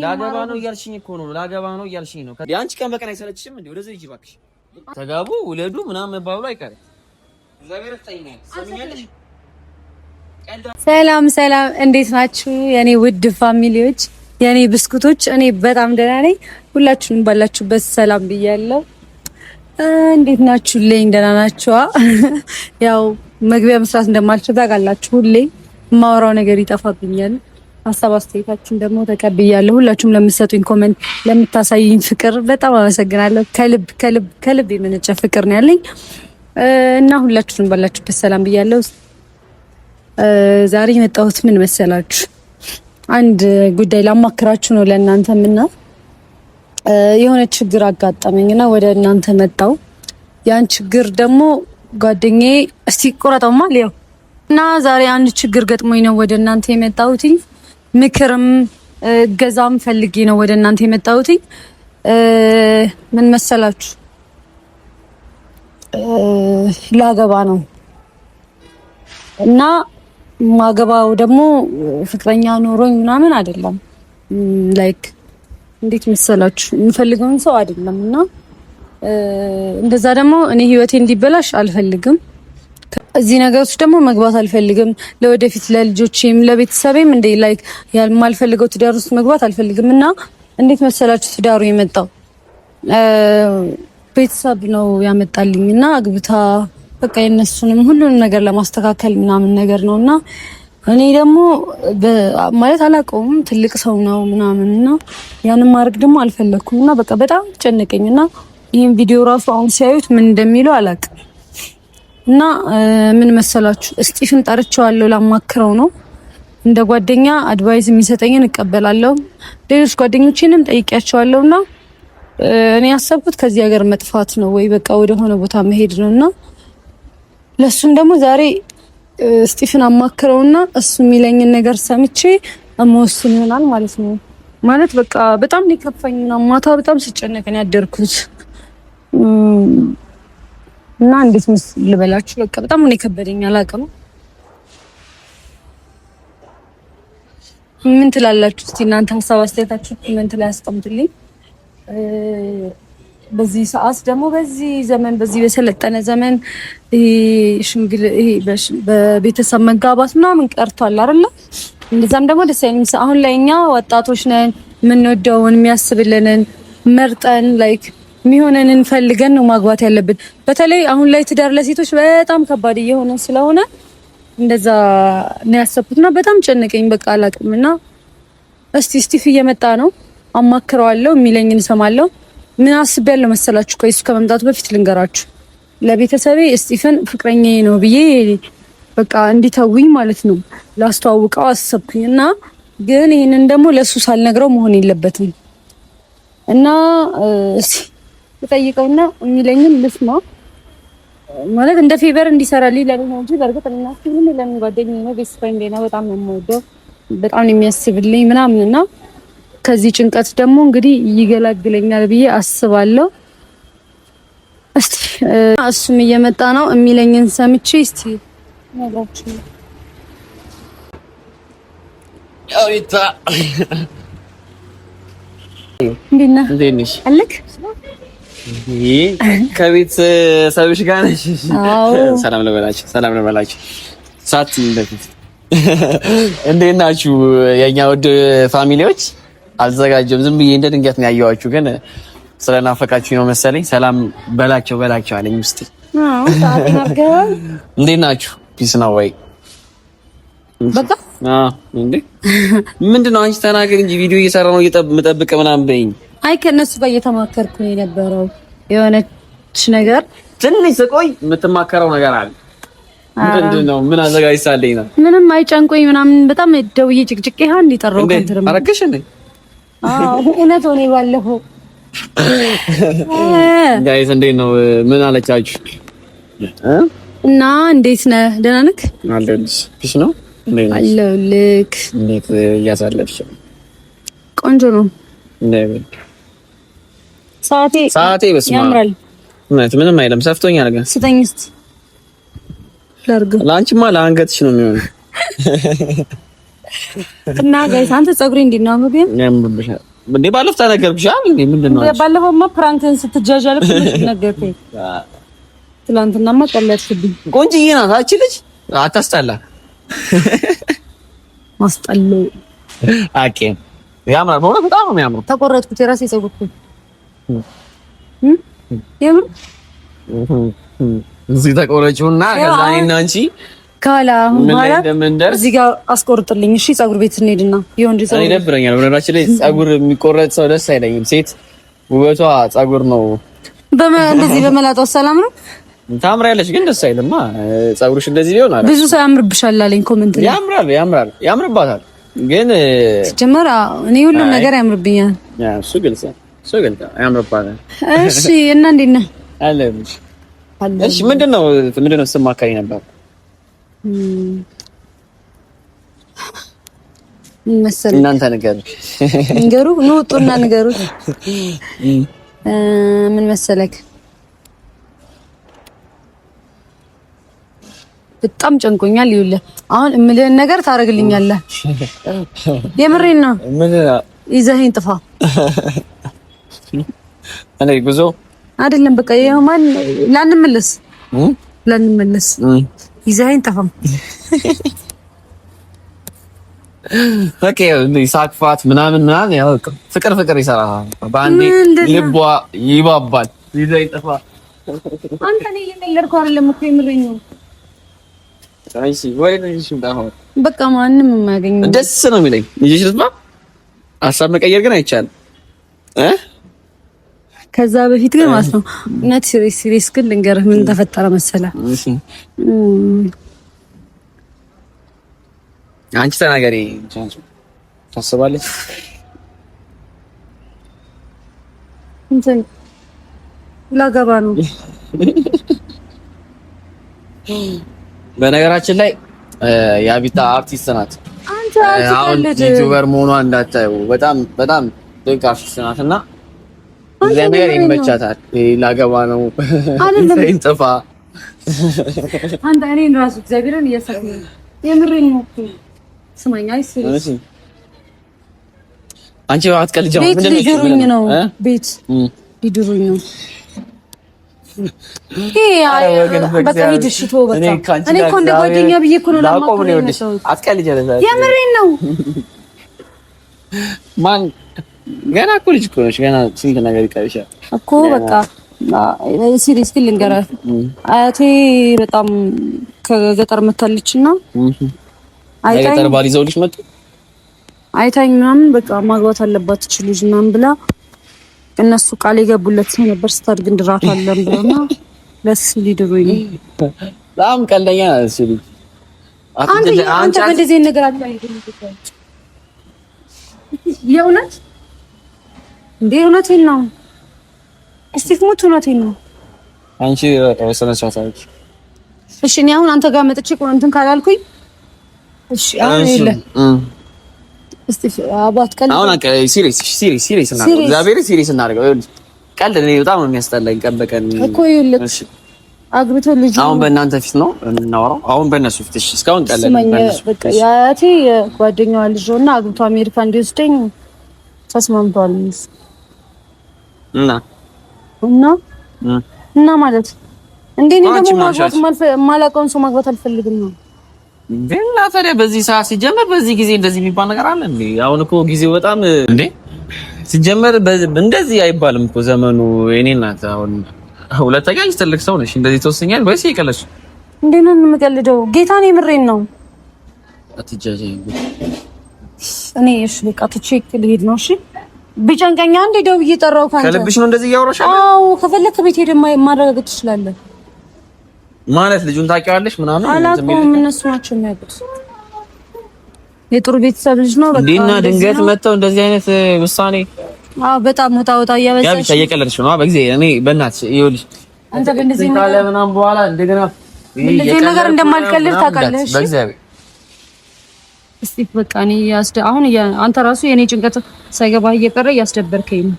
ላገባ ነው እያልሽኝ እኮ ነው። ላገባ ነው እያልሽኝ ነው። ቢያንቺ ቀን በቀን አይሰለችሽም እንዴ? ወደዚህ ሂጂ እባክሽ። ተጋቡ ውለዱ ምናምን መባሉ አይቀርም። እግዚአብሔር ይፍታኝ። ሰምኛለሽ። ሰላም ሰላም፣ እንዴት ናችሁ የኔ ውድ ፋሚሊዎች፣ የኔ ብስኩቶች? እኔ በጣም ደህና ነኝ። ሁላችሁም ባላችሁበት ሰላም ብያለሁ። እንዴት ናችሁልኝ? ደህና ናችኋ? ያው መግቢያ መስራት እንደማልችል ታውቃላችሁ። ሁሌ የማወራው ነገር ይጠፋብኛል። ሀሳብ አስተያየታችሁን ደግሞ ተቀብያለሁ። ሁላችሁም ለምትሰጡኝ ኮሜንት፣ ለምታሳዩኝ ፍቅር በጣም አመሰግናለሁ። ከልብ ከልብ ከልብ የመነጨ ፍቅር ነው ያለኝ እና ሁላችሁም ባላችሁበት ሰላም ብያለሁ። ዛሬ የመጣሁት ምን መሰላችሁ? አንድ ጉዳይ ላማክራችሁ ነው ለእናንተም እና የሆነ ችግር አጋጠመኝና ወደ እናንተ መጣው። ያን ችግር ደግሞ ጓደኛዬ እስቲ ቆራጣውማ ሊዮ እና ዛሬ አንድ ችግር ገጥሞኝ ነው ወደ እናንተ የመጣሁት። ምክርም ገዛም ፈልጌ ነው ወደ እናንተ የመጣሁት። ምን መሰላችሁ? ላገባ ነው እና ማገባው ደግሞ ፍቅረኛ ኖሮኝ ምናምን አይደለም። ላይክ እንዴት መሰላችሁ? የምፈልገውን ሰው አይደለም እና እንደዛ ደግሞ እኔ ህይወቴ እንዲበላሽ አልፈልግም። እዚህ ነገር ውስጥ ደግሞ መግባት አልፈልግም። ለወደፊት ለልጆቼም ለቤተሰቤም እንደ ላይክ ያልማልፈልገው ትዳር ውስጥ መግባት አልፈልግም እና እንዴት መሰላችሁ? ትዳሩ የመጣው ቤተሰብ ነው ያመጣልኝ እና አግብታ በቃ የነሱንም ሁሉንም ነገር ለማስተካከል ምናምን ነገር ነውና እኔ ደግሞ ማለት አላውቀውም። ትልቅ ሰው ነው ምናምንና ያንን ማድረግ ደግሞ አልፈለኩም እና በቃ በጣም ጨነቀኝና ይሄን ቪዲዮ ራሱ አሁን ሲያዩት ምን እንደሚለው አላውቅም። እና ምን መሰላችሁ? እስጢፍን ጠርቼዋለሁ፣ ላማክረው ነው። እንደ ጓደኛ አድቫይስ የሚሰጠኝን እቀበላለሁ። ሌሎች ጓደኞቼንም ጠይቄያቸዋለሁና እኔ ያሰብኩት ከዚህ ሀገር መጥፋት ነው ወይ በቃ ወደ ሆነ ቦታ መሄድ ነውና ለሱም ደግሞ ዛሬ እስጢፍን አማክረውና እሱ የሚለኝን ነገር ሰምቼ እመወስን ይሆናል ማለት ነው። ማለት በቃ በጣም ሊከፋኝና ማታ በጣም ስጨነቀኝ ያደርኩት እና እንዴት ልበላችሁ በቃ በጣም ነው የከበደኝ። አላውቅም። ምን ትላላችሁ እስቲ እናንተ? ሀሳብ አስተያየታችሁ ኮሜንት ላይ አስቀምጡልኝ። በዚህ ሰዓት ደግሞ በዚህ ዘመን በዚህ በሰለጠነ ዘመን ሽምግል በቤተሰብ መጋባት ምናምን ቀርቷል አይደለ? እንደዛም ደግሞ ደስ አይልም። አሁን ላይ እኛ ወጣቶች ነን፣ የምንወደውን የሚያስብልንን መርጠን ላይክ የሚሆነንን ፈልገን ነው ማግባት ያለብን። በተለይ አሁን ላይ ትዳር ለሴቶች በጣም ከባድ እየሆነ ስለሆነ እንደዛ ነው ያሰብኩትና በጣም ጨነቀኝ። በቃ አላውቅምና እስቲ እስጢፍ እየመጣ ነው፣ አማክረዋለሁ፣ የሚለኝን እሰማለሁ። ምን አስቤያለሁ መሰላችሁ? ከእሱ ከመምጣቱ በፊት ልንገራችሁ። ለቤተሰቤ እስጢፍን ፍቅረኛዬ ነው ብዬ በቃ እንዲተውኝ ማለት ነው ላስተዋውቀው አሰብኩኝና ግን ይሄንን ደግሞ ለሱ ሳልነግረው መሆን የለበትም እና እስቲ ተጠይቀውና የሚለኝን ልስማ። ማለት እንደ ፌቨር እንዲሰራልኝ ለምን ነው እንጂ በርግጥ እና ምን ለምን ጓደኛዬ ነው፣ ቤስት ፍሬንድ ነው፣ በጣም ነው የምወደው፣ በጣም ነው የሚያስብልኝ ምናምንና ከዚህ ጭንቀት ደግሞ እንግዲህ ይገላግለኛል ብዬ አስባለሁ። እስቲ እሱም እየመጣ ነው፣ የሚለኝን ሰምቼ እስቲ ነግራችሁ። ያውይታ እንዴት ነሽ? አለክ ከቤት ሰብሽ ጋር ነሽ? አዎ። ሰላም ለበላችሁ። ሳት እንደፊት እንዴት ናችሁ የኛ ውድ ፋሚሊዎች? አልዘጋጀም፣ ዝም ብዬ እንደ ድንገት ነው ያየኋችሁ፣ ግን ስለናፈቃችሁ ነው መሰለኝ። ሰላም በላቸው አለኝ ውስጥ። አዎ ታዲያ እንዴት ናችሁ? ፒስ ነው ወይ? በቃ እንዴ ምንድነው? አንቺ ተናገር እንጂ ቪዲዮ እየሰራሁ ነው የምጠብቅ ምናምን በይኝ። አይ ከነሱ ጋር እየተማከርኩ ነው የነበረው። የሆነች ነገር ትንሽ ስቆይ የምትማከረው ነገር አለ። ምንድነው? ምን አዘጋጅታለኝ ነው? ምንም አይጨንቆኝ ምናምን በጣም ደውዬ ጭቅጭቄ አንድ ይጠራው ካንተም አረጋሽ እንዴ? አዎ እውነት ሆነ ባለፈው። ጋይስ እንዴት ነው? ምን አለቻችሁ? እና እንዴት ነህ? ደህና ነህ? አለሁልሽ። ፒስ ነው አለሁልህ። እንዴት እያሳለፍሽ? ቆንጆ ነው። ሰዓቴ በስመ አብ ያምራል። ምንም አይደለም፣ ሰፍቶኛል። ግን ስጠኝ እስኪ ላድርገው። ለአንቺማ ለአንገትሽ ነው የሚሆነው። እና ጋይስ አንተ ፀጉሬ እንዴት ነው? ምግብ ያምርብሻል። እንዴ ባለፈው ተነገርኩሽ አይደል? ምንድን ነው ባለፈውማ ፕራንክን ስትጃጃል ነገርኩኝ። ትናንትናማ ቀለድሽብኝ። ቆንጅዬ ናት አቺ ልጅ አታስጠላ። ማስጠላ አቄ ያምራል። በእውነት በጣም ነው የሚያምረው። ተቆረጥኩት የራሴ ፀጉር የምር እዚህ ተቆረጭውና ከዛ እኔና አንቺ ካላ ማለት እዚህ ጋር አስቆርጥልኝ። እሺ ፀጉር ቤት እንሄድና ይሁን ፀጉር ይደብረኛል። በነገራችን ላይ ፀጉር የሚቆረጥ ሰው ደስ አይለኝም። ሴት ውበቷ ፀጉር ነው። እንደዚህ በመላጣው ሰላም ነው። ታምራለች ግን ደስ አይልማ ፀጉርሽ እንደዚህ ሊሆን አለ። ብዙ ሰው ያምርብሻል አለኝ ኮሜንት ላይ። ያምርባታል ግን ሲጀመር እኔ ሁሉም ነገር ያምርብኛል። እሱ ግልጽ ያምርባታል። እሺ እና እንዴት ነህ? አለሽ? እሺ ምንድነው ስማካኝ ነበር መሰለኝ። እናንተ ንገሩ ነው ወጡና ንገሩ። ምን መሰለክ በጣም ጨንቆኛል። ይኸውልህ አሁን እምልህን ነገር ታደርግልኛለህ። የምሬን ነው። ምን ይዘኸኝ ጥፋ። እኔ ጉዞ አይደለም በቃ የማን ላንመለስ ይዘኸኝ ጥፋ። ኦኬ ሳቅፋት ምናምን ያው ፍቅር ይሰራል። በአንዴ ልቧ ይባባል። ይዘኸኝ ጥፋ። አንተ ነህ የመለርከው አይደለም እኮ የምሬን ነው። አይሲ ወይ ነው በቃ ማንም የማያገኘው ደስ ነው የሚለኝ። ልጅሽ ልትባ ሀሳብ መቀየር ግን አይቻልም ከዛ በፊት ግን ማለት ነው እውነት ሲሪየስ ግን ልንገርህ ምን ተፈጠረ መሰለህ? እሺ አንቺ ተናገሪ። ታስባለች እንትን ላገባ ነው። በነገራችን ላይ የአቢታ አርቲስት ናት። አሁን ዩቲዩበር መሆኗ እንዳታዩ በጣም ድንቅ አርቲስት ናትና እዚያ ነገር ይመቻታል። ላገባ ነው ጥፋ አንተ እኔን ራሱ እግዚአብሔርን እያሰብኩኝ የምሬን ነው። ስማኝ አይስልሽ አንቺ አትቀልጂው። ምንድን ነው ቤት ሊድሩኝ ነው። በቃ ሂድ እሺ ተወው በቃ። እኔ እኮ እንደ ጓደኛ ብዬሽ እኮ ነው ለማቆም ነው። አትቀልጂ የምሬን ነው። ማን ገና እኮ ልጅ እኮ ነሽ። ገና ስንት ነገር ይቀርሻል እኮ በቃ ሲሪየስ ግን ልንገርህ አያቴ በጣም ከገጠር መታለችና ገጠር ባል ይዘውልሽ መጡ። አይታኝ ምናምን በቃ ማግባት አለባት እቺ ልጅ ምናምን ብላ እነሱ ቃል የገቡለት ሰው ነበር። ስታድግ እንድራታለን ብለውና ለስ ሊድሩኝ በጣም ቀልደኛ ነሽ ልጅ። አንተ በእንደዚህ ነገር አትይኝ። የእውነት እንዴ እውነቴን ነው። እስቲ ትሞት እውነቴን ነው። አንቺ ወሰነሻታለች። እሺ እኔ አሁን አንተ ጋር መጥቼ እንትን ካላልኩኝ እሺ አሁን ይለ እስቲ አባት ቀን አሁን ሲሪየስ እና እግዚአብሔር ሲሪየስ እናደርገው። ቀልድ እኔ በጣም ነው የሚያስጠላኝ። ቀን በቀን እኮ ይኸውልህ አግብቶ ልጅ አሁን በእናንተ ፊት ነው የምናወራው። አሁን በእነሱ ፊት እሺ። እስካሁን ቀልድ በቃ ያያቴ ጓደኛዋ ልጅ ሆና አግብቶ አሜሪካ እንዲወስደኝ ተስማምቷል። እና ማለት እንዴ ነው ደግሞ ማግባት ማላውቀውን ሰው ማግባት አልፈልግም ነው ግን ታዲያ በዚህ ሰዓት ሲጀመር በዚህ ጊዜ እንደዚህ የሚባል ነገር አለ እንዴ? አሁን እኮ ጊዜው በጣም እንዴ ሲጀመር እንደዚህ አይባልም እኮ ዘመኑ። እኔ እናት አሁን ሁለተኛ ትልቅ ሰው ነሽ፣ እንደዚህ ተወሰኛል ወይስ ይቀለሽ እንዴ? ነው የምቀልደው? ጌታን የምሬን ነው። አትጃጂ እኔ እሺ በቃ ትቼክ ልሄድ ነው። እሺ ቢጨንቀኛ እንዴ ደውዬ ጠራው ካንተ ከልብሽ ነው እንደዚህ እያወራሻል? አዎ ከፈለክ ቤት ሄደህ ማረጋገጥ ትችላለህ። ማለት ልጁን ታውቂዋለሽ ምናምን አላውቀውም። እነሱ ናቸው የሚያውቁት። የጥሩ ቤተሰብ ልጅ ነው። በቃ እንዴና ድንገት መተው እንደዚህ አይነት ውሳኔ። አዎ በጣም ወጣ እያበዛሽ ያ እየቀለድሽ ነው። በጊዜ እኔ በእናትሽ ይኸውልሽ አንተ በእንደዚህ ካለ ምናምን በኋላ እንደገና እንደዚህ ነገር እንደማልቀልድ ታውቃለህ። እሺ በእግዚአብሔር እስቲ በቃ እኔ አሁን አንተ ራሱ የኔ ጭንቀት ሳይገባህ እየቀረ እያስደበርከኝ ነው።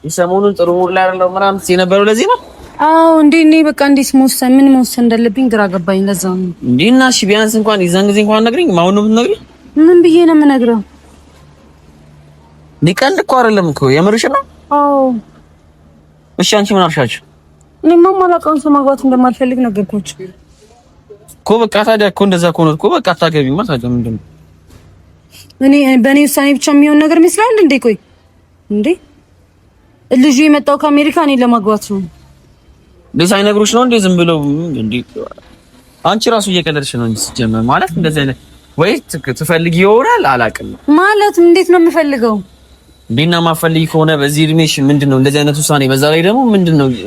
የሰሞኑን ጥሩ ሙድ ላይ አይደለም ምናምን ሲነበረው ለዚህ ነው። አዎ እንዴ በቃ እንዴት ምን መወሰን እንዳለብኝ ግራ ገባኝ። ለዛ ነው እንዴና እሺ ቢያንስ እንኳን የዛን ጊዜ እንኳን ነግሪኝ። ማውን ነው የምትነግሪኝ? ምን ብዬ ነው የምነግረው? ሊቀልድ እኮ አይደለም እኮ የምርሽ ነው። አዎ እሺ አንቺ ምን አልሻችሁ? እኔማ ማላውቀውን ሰው ማግባት እንደማልፈልግ ነገርኳችሁ እኮ። በቃ ታዲያ እኮ እንደዛ ከሆነ እኮ በቃ አታገቢማ። ታዲያ ምንድን ነው? እኔ በእኔ ውሳኔ ብቻ የሚሆን ነገር ይመስላል እንዴ? ቆይ እንዴ ልጁ የመጣው ከአሜሪካ እኔን ለማግባት ነው። እንዴ ሳይነግሩሽ ነው እንዴ? ዝም ብለው እንዴ? አንቺ ራሱ እየቀለድሽ ነው እንጂ ሲጀመር ማለት እንደዚህ አይነት ወይ ትፈልጊ ይሆናል አላውቅም። ማለት እንዴት ነው የምፈልገው? እንዴና ማፈልጊ ከሆነ በዚህ እድሜሽ ምንድነው እንደዚህ አይነት ውሳኔ? በዛ ላይ ደግሞ ምንድነው እንዴ?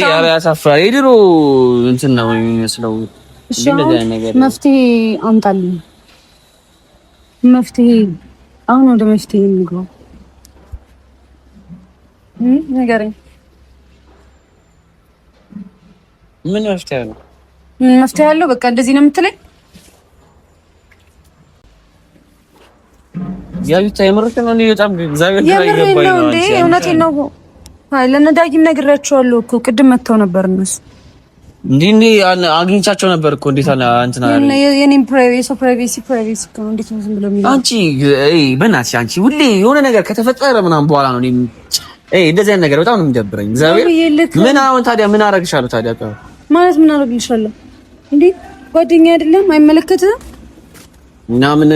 ኧረ ያሳፍራል። የድሮ እንትን ነው የሚመስለው። እንደዚህ አይነት ነገር መፍትሄ አምጣልኝ። መፍትሄ አሁን ወደ መፍትሄ እንግባ። ንገረኝ። ምን መፍትሄ አለው? ምን መፍትሄ አለው? በቃ እንደዚህ ነው የምትለኝ? ያዩት የምርክ ነው እንዴ? በጣም እግዚአብሔር ይገባኝ ነው እንዴ? እውነቴን ነው። አይ ለነዳጊም ነግሬያቸዋለሁ እኮ ቅድም መተው ነበር እነሱ። እንዴ አግኝቻቸው ነበር እኮ። እንዴት አለ እንትና የኔም ፕራይቬሲ ነው። እንዴት ነው ዝም ብሎ የሚለው? አንቺ በእናትሽ አንቺ ሁሌ የሆነ ነገር ከተፈጠረ ምናምን በኋላ ነው እንደዚህ አይነት ነገር በጣም ነው የሚደብረኝ። እግዚአብሔር ምን አሁን ታዲያ ምን አደርግሻለሁ ታዲያ? ማለት ምን አደርግልሻለሁ እንዴ? ጓደኛ አይደለም አይመለከትም እና ምን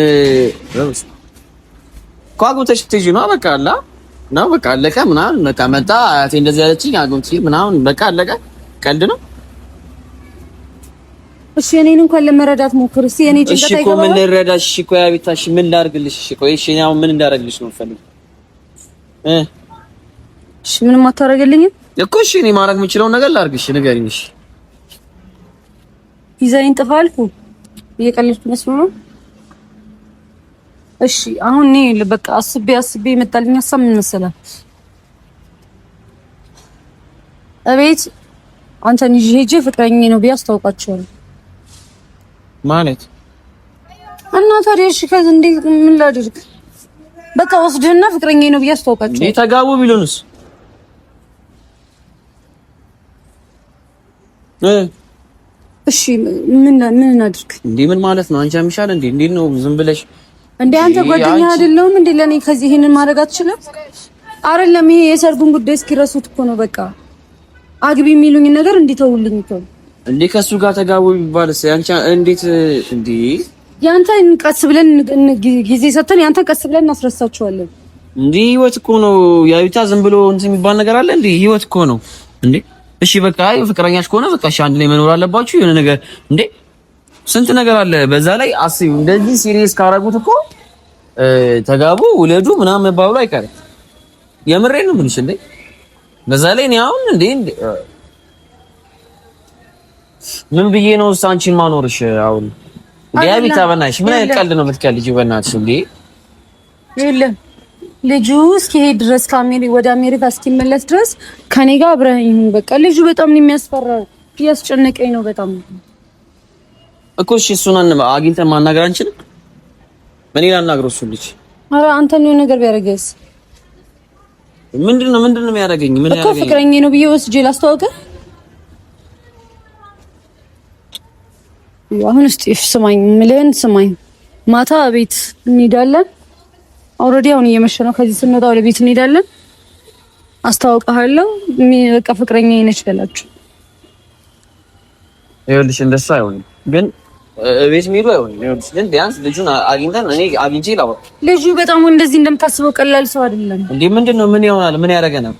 ቋጉተሽ ትይጂ ነው በቃ አላ ነው በቃ አለቀ ምናምን በቃ መጣ አያቴ እንደዚህ ያለችኝ አጎምጪ ምናምን በቃ አለቀ። ቀልድ ነው። እሺ እኔን እንኳን ለመረዳት ሞክር እስቲ። እኔ ጭንቀት አይገባም። እሺ እኮ ምን ልረዳሽ? እሺ እኮ ያቢታሽ ምን ላድርግልሽ? እሺ ቆይ እሺ ያው ምን እንዳደርግልሽ ነው የምፈልግ? እሺ ምንም አታደርግልኝም እኮ። እሺ እኔ ማድረግ የምችለውን ነገር ላድርግሽ፣ ንገሪኝ። እሺ ይዘኝ ጥፋ አልኩ። እየቀለድኩ መስሎ ነው። እሺ አሁን እኔ በቃ አስቤ የመጣልኝ ሀሳብ ምን መሰለህ? እቤት አንተን ይዤ ሄጄ ፍቅረኛዬ ነው ብዬ አስታውቃቸዋለሁ። ማለት እና ታዲያ እሺ ከዚህ እንዴት ምን ላድርግ? በቃ ወስድህና ፍቅረኛዬ ነው ብዬ አስታውቃቸዋለሁ። የተጋቡ ቢሉንስ? እሺ ምን አድርግ እንዴ? ምን ማለት ነው? አንቺ አምሻል እንዴ? እንዴት ነው ዝም ብለሽ እንዴ? አንተ ጓደኛ አይደለም እንዴ? ለኔ ከዚህ ይሄንን ማድረግ አትችልም? አይደለም ይሄ የሰርጉን ጉዳይ እስኪረሱት እኮ ነው። በቃ አግቢ የሚሉኝ ነገር እንዲተውልኝ እኮ እንዴ። ከሱ ጋር ተጋቡ ቢባልስ? ያንቺ እንዴት እንዴ? ያንተን ቀስ ብለን ጊዜ ሰጥተን ያንተን ቀስ ብለን እናስረሳቸዋለን። እንዴ ህይወት እኮ ነው ያዩታ። ዝም ብሎ እንትን የሚባል ነገር አለ እንዴ? ህይወት እኮ ነው እንዴ። እሺ በቃ ፍቅረኛሽ ከሆነ በቃ እሺ አንድ ላይ መኖር አለባችሁ። የሆነ ነገር እንዴ ስንት ነገር አለ። በዛ ላይ አስቢው እንደዚህ ሲሪየስ ካረጉት እኮ ተጋቡ ውለዱ ምናምን መባሉ አይቀርም። የምሬን ነው የምልሽ እንዴ። በዛ ላይ እኔ አሁን እንዴ ምን ብዬ ነው አንቺን ማኖርሽ? አሁን ዲያቢታ በእናትሽ ምን አይነት ቀልድ ነው የምትቀልጂው? በእናትሽ እንዴ የለም ልጁ እስኪሄድ ድረስ ወደ አሜሪካ እስኪመለስ ድረስ ከኔ ጋር አብረኸኝ በቃ። ልጁ በጣም ነው የሚያስፈራው፣ እያስጨነቀኝ ነው በጣም እኮ። እሺ እሱን አግኝተን ማናገር አንችልም? ምን ላናግረው እሱን ልጅ? ኧረ አንተን የሆነ ነገር ቢያደርገስ? ምንድነው የሚያደርገኝ? ምን ያደርገኝ እኮ ፍቅረኛዬ ነው ብዬ ወስጄ ላስተዋውቅህ። አሁን እስቲ ስማኝ፣ ምልህን ስማኝ። ማታ ቤት እንሄዳለን። ኦልሬዲ አሁን እየመሸ ነው። ከዚህ ስንወጣ ወደ ቤት እንሄዳለን። አስተዋውቅሃለሁ። በቃ ፍቅረኛዬ ነች በላችሁ። ይኸውልሽ እንደሱ አይሆንም ግን ቤት ሄዱ አይሆንም። ይኸውልሽ ግን ቢያንስ ልጁን አግኝተን እኔ አግኝቼ ላወራ። ልጁ በጣም እንደዚህ እንደምታስበው ቀላል ሰው አይደለም። እንዴ ምንድነው? ምን ይሆናል? ምን ያደርገናል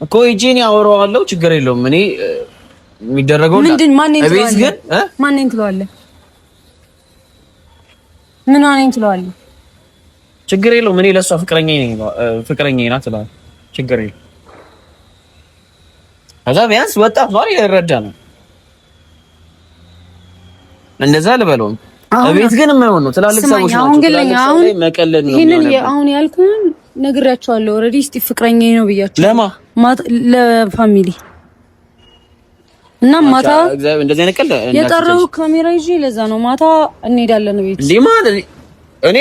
እኮ እጄን ያወራዋለሁ። ችግር የለውም። እኔ የሚደረገው ምንድን ቤት ግን ማንነኝ ትለዋለህ? ምን ማንነኝ ትለዋለህ? ችግር የለውም። እኔ ለሷ ፍቅረኛዬ ናት እላለሁ። ችግር የለውም። ከዛ ቢያንስ ወጣት ነው ይረዳ ነው። እንደዛ ልበለው። ቤት ግን የማይሆን ነው። ትላልቅ ሰዎች ናቸው። መቀለድ ነው። ይሄንን አሁን ያልኩህን ነግሬያቸዋለሁ ኦልሬዲ። እስቲ ፍቅረኛዬ ነው ብያቸዋለሁ። ለፋሚሊ እና ማታ እንደዚህ አይነት ቀልድ የጠራው ካሜራ ይዤ ለዛ ነው ማታ እንሄዳለን ቤት። እንዴ ማለት እኔ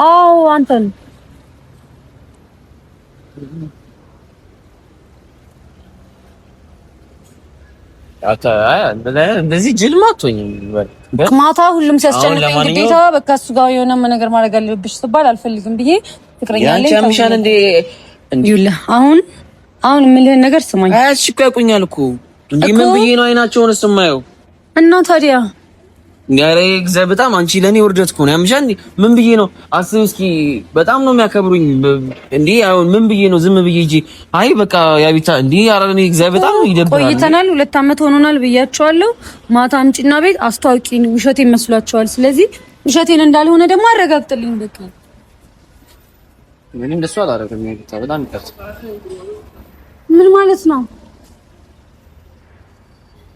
አዎ አንተን እንደዚህ ጅል ማቶኝ ማታ ሁሉም ሲያስጨንቀኝ ግዴታ በቃ እሱ ጋር የሆነ ነገር ማድረግ አለብሽ ትባል አልፈልግም ብዬ ፍቅረኛ አለኝ ያንቺ እንዴ ይኸውልህ አሁን የምልህን ነገር ስማኝ እሺ እኮ ያውቁኛል እኮ እንዴ ምን ብዬ ነው አይናቸውን ስማየው እና ታዲያ ያሬ እግዚአብሔር በጣም አንቺ ለኔ ውርደት እኮ ነው ያምሻል እንዴ ምን ብዬ ነው አስብ እስኪ በጣም ነው የሚያከብሩኝ እንዴ አሁን ምን ብዬ ነው ዝም ብዬ እንጂ አይ በቃ ያቢታ እንዴ ያረኔ እግዚአብሔር በጣም ይደብራል ቆይተናል 2 አመት ሆኖናል ብያቸዋለሁ ማታ አምጪና ቤት አስተዋውቂኝ ውሸቴን መስሏቸዋል ስለዚህ ውሸቴን እንዳልሆነ ደግሞ አረጋግጥልኝ በቃ ምንም እንደሱ አላደረገም ያቢታ በጣም ይቀርጽ ምን ማለት ነው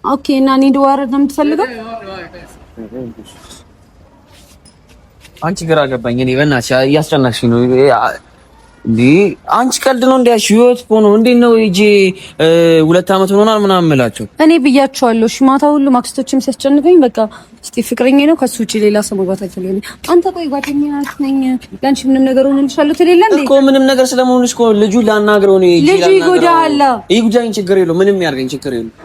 ኦኬ እና እኔ ድዋረድ ነው የምትፈልገው አንቺ ግራ ገባኝ እኔ በእናትሽ እያስጨነቅሽ ነው እንዴ አንቺ ቀልድ ነው እንዴ ህይወት እኮ ነው እንዴ ነው እጂ 2 አመት ሆኖናል ምናምን እምላቸው እኔ ብያቸዋለሁ እሺ ማታ ሁሉ ማክስቶችም ሲያስጨንቀኝ በቃ እስቲ ፍቅረኛዬ ነው ከሱ ውጪ ሌላ ሰው መግባት አይፈልግም አንተ ቆይ ጓደኛዬ ነኝ ለአንቺ ምንም ነገር ሆነልሻለሁ ትሌለ እንዴ እኮ ምንም ነገር ስለመሆንሽ እኮ ልጁ ላናግረው ነው ልጁ ይጎዳል ይጉዳኝ ችግር የለው ምንም ያርገኝ ችግር የለው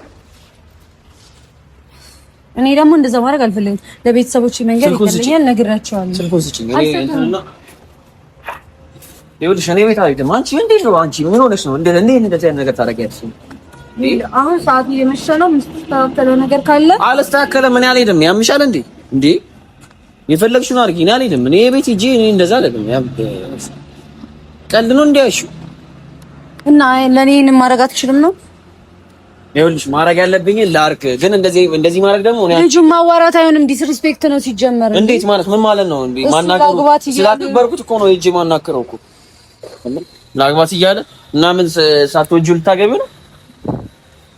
እኔ ደግሞ እንደዛ ማድረግ አልፈልግም ለቤተሰቦች መንገድ ይከለኛል ነግራቸዋለሁ ስልኩን ስጪኝ እኔ እንትና ይኸውልሽ እኔ ቤት አይደለም አንቺ እንዴት ነው አንቺ ምን ሆነሽ ነው እንደዚህ እንደዚህ አይነት ነገር ታደርጊያለሽ አሁን ሰዓት እየመሸ ነው የምትስተካከለው ነገር ካለ አልስተካከለም እኔ አልሄድም ያምሻል እንዴ የፈለግሽውን አድርጊ እኔ አልሄድም እኔ ቤት ሂጂ እኔ እንደዛ አልሄድም ቀልድ ነው እንዲያሹ እና ለኔ እኔን ማድረግ አትችልም ነው ይኸውልሽ ማድረግ ያለብኝ ላርክ ግን እንደዚህ ማድረግ ደግሞ እኔ ልጁ ማዋራት አይሆንም ዲስሪስፔክት ነው ሲጀመር እንዴት ማለት ምን ማለት ነው እንዴ ማናገሩ ስላከበርኩት እኮ ነው እጄ ማናከረው እኮ ላግባት እያለ እና ምን ሳትወጂው ልታገቢው ነው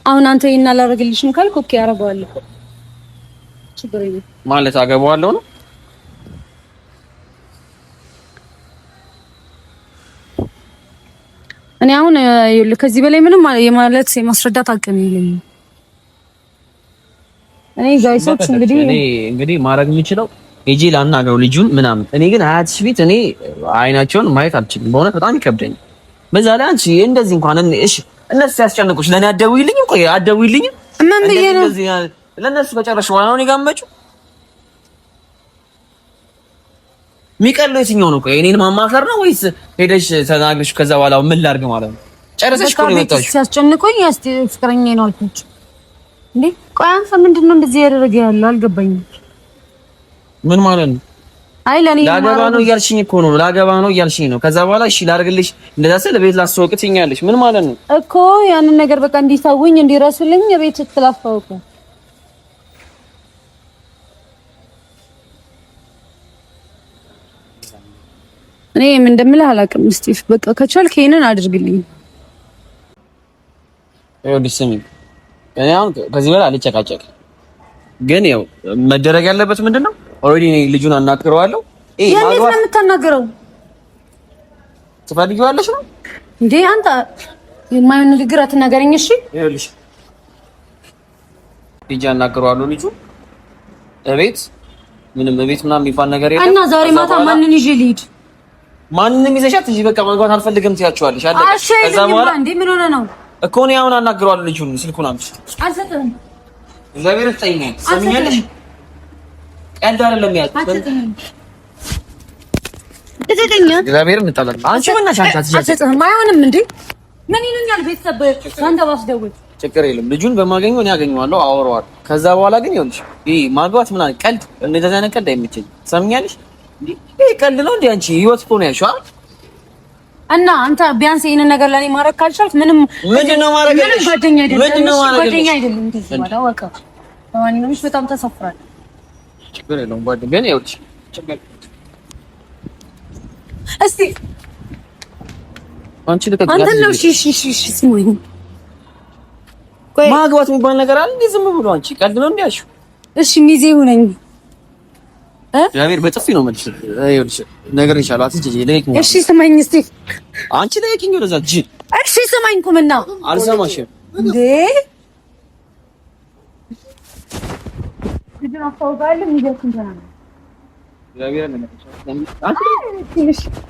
አሁን አንተ ይሄን አላረግልሽም ካልኩ ኦኬ አረጋዋለሁ ችግር የለም ማለት አገባዋለሁ ነው እኔ አሁን ከዚህ በላይ ምንም የማለት የማስረዳት አቅም የለኝም እኔ ጋይሶች እንግዲህ ማድረግ የምችለው እጄ ላናገረው ልጁን ምናምን እኔ ግን አያትሽ ቤት እኔ አይናቸውን ማየት አልችልም በእውነት በጣም ይከብደኛል በዛ ላይ አንቺ እንደዚህ እንኳን እሺ እነሱ ያስጨንቁሽ ለኔ አትደውይልኝም ቆይ አትደውይልኝም ምን ብዬ ነው ለነሱ ከጨረሽ በኋላ ነው ጋመጩ ሚቀለው የትኛው ነው ቆይ እኔን ማማከር ነው ወይስ ሄደሽ ተናግረሽ ከዛ በኋላ ምን ላድርግ ማለት ነው ጨረሰሽ እኮ ነው የመጣሽው ሲያስጨንቁኝ ፍቅረኛዬ ነው አልኩት እንዴ ቆይ አንተ ምንድነው እንደዚህ ያደረገ ያለው አልገባኝም ምን ማለት ነው አይ ለኔ ላገባ ነው እያልሽኝ እኮ ነው ላገባ ነው እያልሽኝ ነው ከዛ በኋላ እሺ ላድርግልሽ እንደዛ ስለ ቤት ላስተዋውቅ ትኛለሽ ምን ማለት ነው እኮ ያንን ነገር በቃ እንዲታውኝ እንዲረሱልኝ የቤት ትላፋውቁ እኔ ምን እንደምልህ አላውቅም ስቲቭ በቃ ከቻልክ ይሄንን አድርግልኝ ይኸውልሽ ስሚኝ እኔ አሁን ከዚህ በላይ አልጨቃጨቅም ግን ያው መደረግ ያለበት ምንድነው ኦሬዲ እኔ ልጁን አናግረዋለሁ የት ነው የምታናግረው ትፈልጊዋለሽ ነው እንዴ አንተ የማይሆን ንግግር አትናገረኝ እሺ ይኸውልሽ ልጅ አናግረዋለሁ ልጁ እቤት ምንም እቤት ምናምን የሚባል ነገር የለም እና ዛሬ ማታ ማንን ይዤ ልሂድ ማንንም ይዘሻት እዚህ በቃ ማግባት አልፈልግም ትያቸዋለሽ አለቀ ከዛ በኋላ እንዴ ምን ሆነ ነው እኮ ነው አሁን አናግረዋለሁ ልጁን ስልኩን አምጪ አልሰጥም እግዚአብሔር ይስጠኝ ሰምኛለሽ ቀልድ አይደለም ያልኩት እዘደኛ እግዚአብሔር እንጣላለን አንቺ ምናሽ አልሰጥም አይሆንም እንዴ ምን ይሉኛል ቤተሰብ አንተ ባስደውል ችግር የለም ልጁን በማገኘው እኔ አገኘዋለሁ አወራዋለሁ ከዛ በኋላ ግን ይኸውልሽ ይሄ ማግባት ምናምን ቀልድ እንደዛ አይነት ቀልድ አይመቸኝም ሰምኛለሽ ይሄ ቀልድ ነው እንዴ አንቺ ህይወት እኮ ነው ያልሽው እና አንተ ቢያንስ ይሄንን ነገር ለኔ ማድረግ ካልቻልክ ምንድነው ማድረግ ያለሽ ምንድነው ጓደኛ አይደለም እንደዚህ ማለት ወቃ ማንኛውም በጣም ተሰፍራል ችግር የለውም ጓደኛ ግን ይኸውልሽ ችግር እስቲ አንቺ ልቀቅ አንተ ነው እሺ ስሙኝ ማግባት የሚባል ነገር አለ እንዴ ዝም ብሎ አንቺ ቀልድ ነው እንዴ ያልሽው እሺ ሚዜ ሁነኝ እግዚአብሔር በጥፊ ነው መልስ ይኸውልሽ ነገር ይቻላል አትጂ ለይክ እሺ ስማኝ እስቲ አንቺ ለይኪኝ ወደዛ እጂ እሺ ስማኝ ኩምና አልሰማሽም እንዴ ልጅን አስተውጋለሁ ሚዜኩን ተናገር እግዚአብሔር ነው አንቺ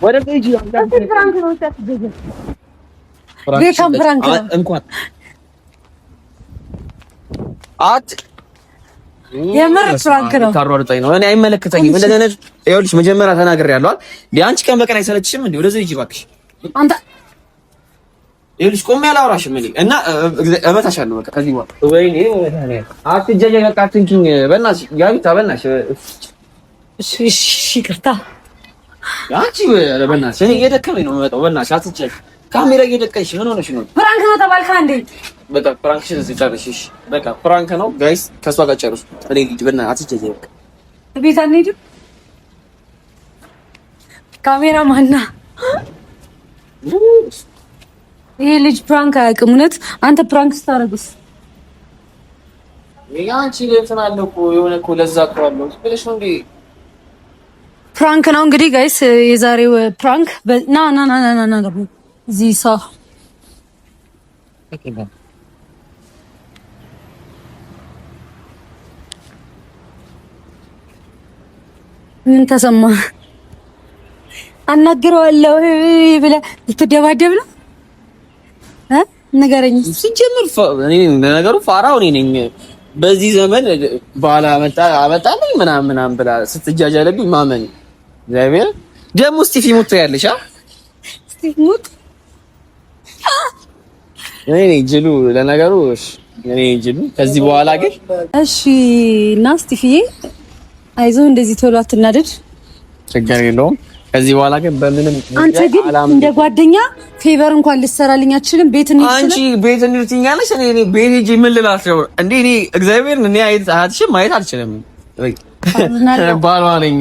ወደ ቤጂ ፍራንክ ነው ታትገዘ ፍራንክ እንኳን አት የምር ፍራንክ ነው። ታሯሩጠኝ ነው። እኔ አይመለከተኝም። እንደዚህ አይነት ይኸውልሽ መጀመሪያ ተናግሬያለሁ አይደል? ቢያንቺ ቀን በቀን አይሰለችሽም እንዴ? ወደዚህ ሂጂ እባክሽ። አንተ ይኸውልሽ ቆሜ አላወራሽም እኔ እና እመታሻለሁ በቃ ከዚህ በኋላ ወይኔ አትጀጀ በቃ አትንኪኝ በእናትሽ ጋቢታ በእናትሽ እሺ ይቅርታ አንቺ በእናትሽ እኔ እየደከመኝ ነው የምመጣው በእናትሽ አትጨቅ ካሜራ እየደቀንሽ ምን ሆነሽ ነው ፍራንክ ነው ተባልካ እንዴ በቃ ፍራንክሽን እዚህ ጨርሽሽ በቃ ፍራንክ ነው ጋይስ ከሷ ጋር ጨርሱ እኔ ልጅ በእናትሽ አትጀጀ በቃ ቤት አንሄድም ካሜራ ማና ይሄ ልጅ ፕራንክ አያውቅም። እውነት አንተ ፕራንክ ስታረግስ ያንቺ ለእንትን አለ እኮ የሆነ እኮ ለዛ እኮ አለው ብለሽ ነው እንዴ? ፕራንክ ነው እንግዲህ ጋይስ፣ የዛሬው ፕራንክ ና እዚህ ሰው ምን ተሰማ? አናግረዋለሁ ብለህ ልትደባደብ ነው? ነገረኝ። ሲጀምር እኔ ነገሩ ፋራው እኔ ነኝ። በዚህ ዘመን ባላ አመጣልኝ ምናምን ብላ ስትጃጃለብኝ ማመን እግዚአብሔር ደግሞ ስቲፊ ሙት ያለሽ ስቲፊ ሙት እኔ ጅሉ ለነገሩ እኔ ጅሉ ከዚህ በኋላ ግን እሺ እና ስቲፊዬ አይዞህ እንደዚህ ቶሎ አትናደድ ችግር የለውም ከዚህ በኋላ ግን በምንም አንተ ግን እንደ ጓደኛ ፌቨር እንኳን ልትሰራልኝ አትችልም ቤት እንሂድ አንቺ ቤት እንሂድ ትይኛለሽ እኔ ቤት ሂጂ ምን ልላት ነው እንዴ እኔ እግዚአብሔር እኔ አትሽም ማየት አልችልም ባሏ ነኝ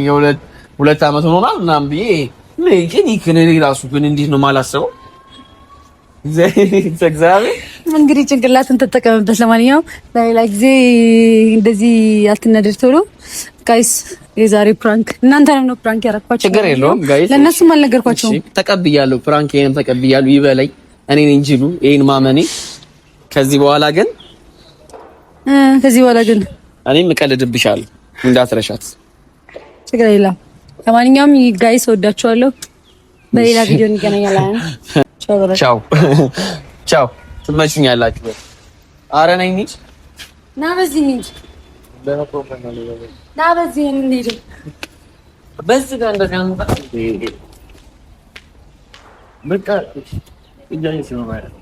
ሁለት አመት ሆኗል ምናምን ብዬ ግን ይክን ራሱ ግን እንዴት ነው የማላስበው እግዚአብሔር እንግዲህ ጭንቅላትን ተጠቀምበት ለማንኛውም በሌላ ጊዜ እንደዚህ አትነደድ ቶሎ ጋይስ የዛሬ ፕራንክ እናንተ ነው ፕራንክ ያረኳችሁ ችግር የለውም ጋይስ ለነሱም አልነገርኳቸውም ተቀብያለሁ ፕራንክ ይሄንም ተቀብያለሁ ይበለኝ እኔ ነኝ እንጂሉ ይሄን ማመኔ ከዚህ በኋላ ግን እኔም እቀልድብሻለሁ እንዳትረሻት ችግር የለም ለማንኛውም ጋይስ ወዳችኋለሁ በሌላ ቪዲዮ እንገናኛለን ቻው ትመቹኛላችሁ ኧረ ነኝ እንጂ ና በዚህ እንጂ ና በዚህ እንሂድ በዚህ ጋር እንደገና በቃ እጃኝ ነው ማለት